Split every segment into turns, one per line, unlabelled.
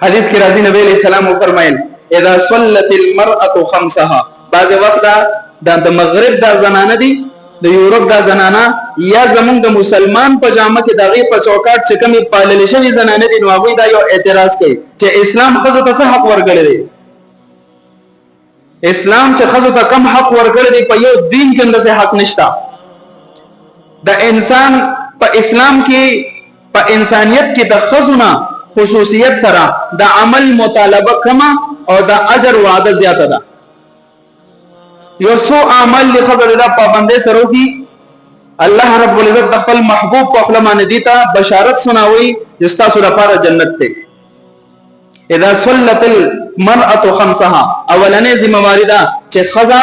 حدیث کې راځي نبی علیہ السلام فرمایل اذا صلت المرأة خمسها بعض وخت د مغرب دا زنانه دي د یورپ دا زنانه یا زمونږ د مسلمان پجامه کې دغه په چوکاټ چې کومې پالل شوی زنانه دي نو هغه دا یو اعتراض کوي چې اسلام خزو ته څه حق ورکړي دی اسلام چې خزو ته کم حق ورکړي دی په یو دین کې اندازه حق نشتا د انسان په اسلام کې په انسانيت کې د خزونه خصوصیت سره د عمل مطالبه کما او د اجر وعده زیاته ده یو سو عمل لخزر دا پابندې سره کی الله رب العزت خپل محبوب په خپل باندې دیتا بشارت سناوي جستا سره لپاره جنت ته اذا صلت المرأة خمسها اولنې ذمہواری ده چې خزا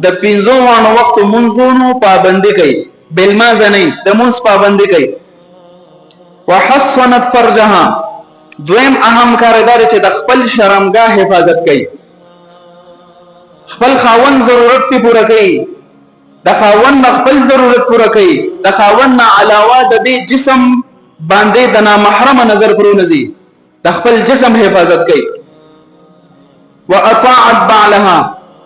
د 15 وانو وخت منځونو پابندي کوي بلما زنی د مونږ پابندي کوي وحصنت فرجها دویم اهم کاردار چې د خپل شرمګاه حفاظت کوي خپل خاون ضرورت په پوره کوي د خاون خپل ضرورت پوره کوي د خاون نه علاوه د دې جسم باندې د نامحرم نظر پرونځي د خپل جسم حفاظت کوي واطاعت بعلها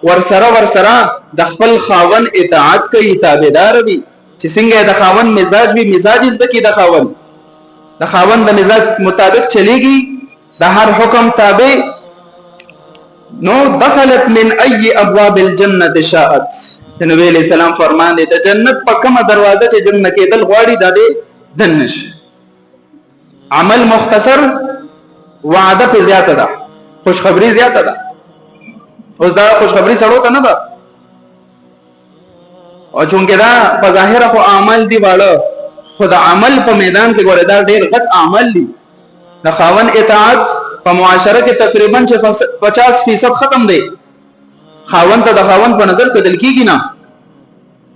ورسره د خپل خاون اطاعت کوي تابعدار وي چې څنګه د خاون مزاج وي مزاج زدکی د خاون د مزاج مطابق چلیږي د هر حکم تابع نو دخلت من ای ابواب الجنه شاءت نبی علیہ السلام فرمان دی د جنت په کومه دروازه چې جنت کېدل غواړي د دې دنش عمل مختصر وعده په زیاته ده خوشخبری زیاته ده اوس دا خوشخبری سره ته نه ده او چونکه دا په ظاهر خو اعمال دی واړه خدا عمل په میدان کې ګوره دا ډېر غټ اعمال دي د خاون اطاعت په معاشره کې تقریبا 50% ختم دی خاون ته د خاون په نظر کېدل کیږي نه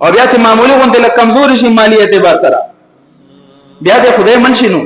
او بیا چې معمولی غونډه له کمزوري شي مالی اعتبار سره بیا د خدای منشي نو